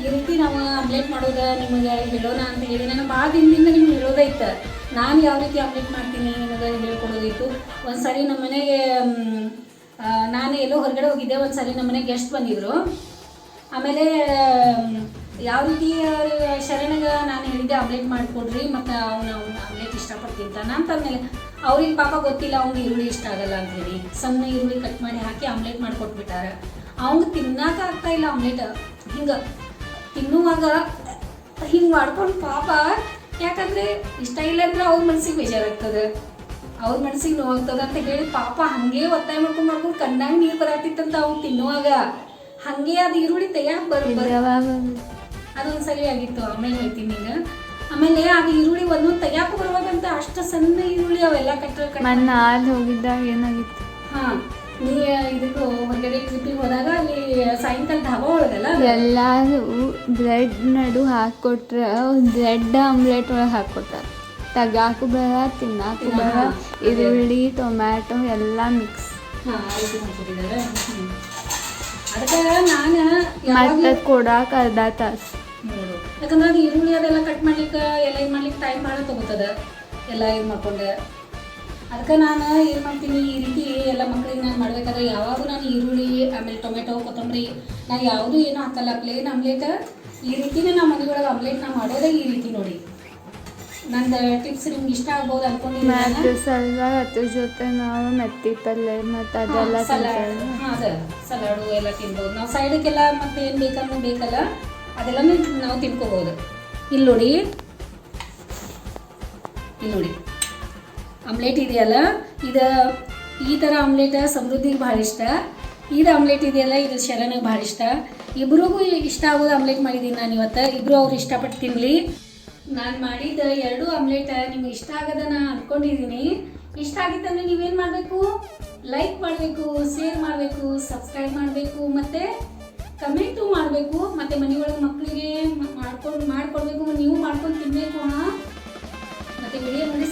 Speaker 2: ಈ ರೀತಿ ನಾವು ಆಮ್ಲೆಟ್ ಮಾಡೋದು ನಿಮಗೆ ಹೇಳೋಣ ಅಂತ ಹೇಳಿ ನಾನು ಭಾಳ ದಿನದಿಂದ ನಿಮ್ಗೆ ಹೇಳೋದೈತೆ. ನಾನು ಯಾವ ರೀತಿ ಆಮ್ಲೆಟ್ ಮಾಡ್ತೀನಿ ನಿಮಗೆ ಹೇಳ್ಕೊಡೋದಿತ್ತು. ಒಂದು ಸಾರಿ ನಮ್ಮ ಮನೆಗೆ ನಾನು ಎಲ್ಲೋ ಹೊರಗಡೆ ಹೋಗಿದ್ದೆ. ಒಂದು ಸಾರಿ ನಮ್ಮ ಮನೆಗೆ ಗೆಸ್ಟ್ ಬಂದಿದ್ದರು. ಆಮೇಲೆ ಯಾವ ರೀತಿ ಶರಣಗೆ ನಾನು ಹೇಳಿದ್ದೆ ಆಮ್ಲೆಟ್ ಮಾಡಿಕೊಡ್ರಿ, ಮತ್ತು ಅವನು ಆಮ್ಲೆಟ್ ಇಷ್ಟಪಟ್ಟು ತಿಂತಾನೆ ಅಂತಂದಮೇಲೆ ಅವ್ರಿಗೆ ಪಾಪ ಗೊತ್ತಿಲ್ಲ ಅವ್ನಿಗೆ ಈರುಳ್ಳಿ ಇಷ್ಟ ಆಗಲ್ಲ ಅಂಥೇಳಿ ಸಣ್ಣ ಈರುಳ್ಳಿ ಕಟ್ ಮಾಡಿ ಹಾಕಿ ಆಮ್ಲೆಟ್ ಮಾಡಿಕೊಟ್ಬಿಟ್ಟಾರೆ. ಅವ್ನಿಗೆ ತಿನ್ನೋಕೆ ಆಗ್ತಾಯಿಲ್ಲ ಆಮ್ಲೆಟ್. ಹಿಂಗೆ ತಿನ್ನುವಾಗ ಹಿಂಗೆ ಮಾಡ್ಕೊಂಡು ಪಾಪ, ಯಾಕಂದರೆ ಇಷ್ಟ ಇಲ್ಲ ಅಂದ್ರೆ ಅವ್ರ ಮನಸ್ಸಿಗೆ ಬೇಜಾರಾಗ್ತದೆ, ಅವ್ರ ಮನಸ್ಸಿಗೆ ನೋವಾಗ್ತದೆ ಅಂತ ಹೇಳಿ ಪಾಪ ಹಾಗೆ ಒತ್ತಾಯ ಮಾಡ್ಕೊಂಡು ಕಣ್ಣಾಗ ನೀರು ಬರತ್ತಿತ್ತಂತ ಅವ್ನು ತಿನ್ನುವಾಗ. ಹಾಗೆ ಅದು ಈರುಳ್ಳಿ ತೆಗಿಯಕ್ಕೆ ಅದೊಂದು ಸರಿ ಆಗಿತ್ತು. ಆಮೇಲೆ ಹೇಳ್ತೀನಿ ಈಗ. ಆಮೇಲೆ ಅದು ಈರುಳ್ಳಿ ಒಂದೊಂದು ತೆಗಿಯಕ್ಕೆ ಬರುವಾಗಂತ ಅಷ್ಟು ಸಣ್ಣ ಈರುಳ್ಳಿ ಅವೆಲ್ಲ ಕಟ್ಟ
Speaker 1: ನಾನು ಹೋಗಿದ್ದಾಗ ಏನಾಗಿತ್ತು,
Speaker 2: ಹಾಂ ನೀ ಇದಕ್ಕೆ ಹೊರಗಡೆ ಟ್ರಿಪ್ಪಿಗೆ ಹೋದಾಗ ಅಲ್ಲಿ ಸಾಯಂಕಾಲ ಧಾಬಾ ಒಳಗಲ್ಲ
Speaker 1: ಎಲ್ಲರೂ ಬ್ರೆಡ್ ನಡು ಹಾಕ್ಕೊಟ್ರೆ ಬ್ರೆಡ್ ಆಮ್ಲೆಟ್ ಒಳಗೆ ಹಾಕ್ಕೊಡ್ತಾರೆ. ತೆಗ್ಯಾಕು ಬೇಡ, ತಿನ್ನಾಕು ಬೇಡ, ಈರುಳ್ಳಿ ಟೊಮ್ಯಾಟೊ ಎಲ್ಲ ಮಿಕ್ಸ್.
Speaker 2: ಹಾಂ ಆಯ್ತು ಹಾಕ್ಕೊಟ್ಟಿದ್ದಾರೆ. ಅದಕ್ಕೆ ನಾನು
Speaker 1: ಮತ್ತೆ ಕೊಡಾಕ ಅರ್ಧ ತಾಸು
Speaker 2: ನೋಡು, ಯಾಕಂದ್ರೆ ಅದು ಈರುಳ್ಳಿ ಅದೆಲ್ಲ ಕಟ್ ಮಾಡ್ಲಿಕ್ಕೆ ಎಲ್ಲ ಇದು ಮಾಡ್ಲಿಕ್ಕೆ ಟೈಮ್ ಭಾಳ ತೊಗೋತದೆ ಎಲ್ಲ ಇದು ಮಾಡ್ಕೊಂಡು. ಅದಕ್ಕೆ ನಾನು ಏನು ಮಾಡ್ತೀನಿ, ಈ ರೀತಿ ಎಲ್ಲ ಮಕ್ಕಳಿಗೆ ನಾನು ಮಾಡಬೇಕಾದ್ರೆ ಯಾವಾಗೂ ನಾನು ಈರುಳ್ಳಿ ಆಮೇಲೆ ಟೊಮೆಟೊ ಕೊತ್ತಂಬರಿ ನಾನು ಯಾವುದೂ ಏನೂ ಹಾಕಲ್ಲ. ಪ್ಲೇನ್ ಆಮ್ಲೆಟ್ ಈ ರೀತಿನೇ ನಮ್ಮ ಮನೆಯೊಳಗೆ ಆಮ್ಲೆಟ್ ನಾವು ಮಾಡೋದೇ ಈ ರೀತಿ ನೋಡಿ. ನಂದು ಟಿಪ್ಸ್ ನಿಮ್ಗೆ ಇಷ್ಟ ಆಗ್ಬೋದು ಅನ್ಕೊಂಡಿದ್ದೀನಿ.
Speaker 1: ಮತ್ತು ಸಲ್ವಾರ್ ಅದ್ರ ಜೊತೆ ನಾವು ಮೆತ್ತಿ ಪಲ್ಯ ಮತ್ತು ಅದೆಲ್ಲ
Speaker 2: ಸಲಾಡ್, ಹಾಂ ಅದೇ ಸಲಾಡು ಎಲ್ಲ ತಿನ್ಬೋದು ನಾವು. ಸೈಡಕ್ಕೆಲ್ಲ ಮತ್ತು ಏನು ಬೇಕನ್ನೋ ಬೇಕಲ್ಲ ಅದೆಲ್ಲನೂ ನಾವು ತಿನ್ಕೋಬೋದು. ಇಲ್ಲಿ ನೋಡಿ, ಇಲ್ಲಿ ನೋಡಿ ಆಮ್ಲೆಟ್ ಇದೆಯಲ್ಲ, ಇದು ಈ ಥರ ಆಮ್ಲೆಟ್ ಸಮೃದ್ಧಿಗೆ ಭಾಳ ಇಷ್ಟ. ಇದು ಆಮ್ಲೆಟ್ ಇದೆಯಲ್ಲ ಇದು ಶರಣಿಗೆ ಭಾಳ ಇಷ್ಟ. ಇಬ್ರಿಗೂ ಇಷ್ಟ ಆಗೋದು ಆಮ್ಲೆಟ್ ಮಾಡಿದ್ದೀನಿ ನಾನು ಇವತ್ತು. ಇಬ್ಬರು ಅವ್ರು ಇಷ್ಟಪಟ್ಟು ತಿನ್ನಲಿ. ನಾನು ಮಾಡಿದ 2 ಆಮ್ಲೆಟ್ ನಿಮ್ಗೆ ಇಷ್ಟ ಆಗೋದನ್ನ ಅಂದ್ಕೊಂಡಿದ್ದೀನಿ. ಇಷ್ಟ ಆಗಿತ್ತಂದರೆ ನೀವೇನು ಮಾಡಬೇಕು, ಲೈಕ್ ಮಾಡಬೇಕು, ಶೇರ್ ಮಾಡಬೇಕು, ಸಬ್ಸ್ಕ್ರೈಬ್ ಮಾಡಬೇಕು, ಮತ್ತು ಕಮೆಂಟು ಮಾಡಬೇಕು. ಮತ್ತು ಮನೆಯೊಳಗೆ ಮಕ್ಕಳಿಗೆ ಮಾಡ್ಕೊಡ್ಬೇಕು, ನೀವು ಮಾಡ್ಕೊಂಡು ತಿನ್ನಬೇಕು. ಮತ್ತು ವಿಡಿಯೋ ನೋಡಿ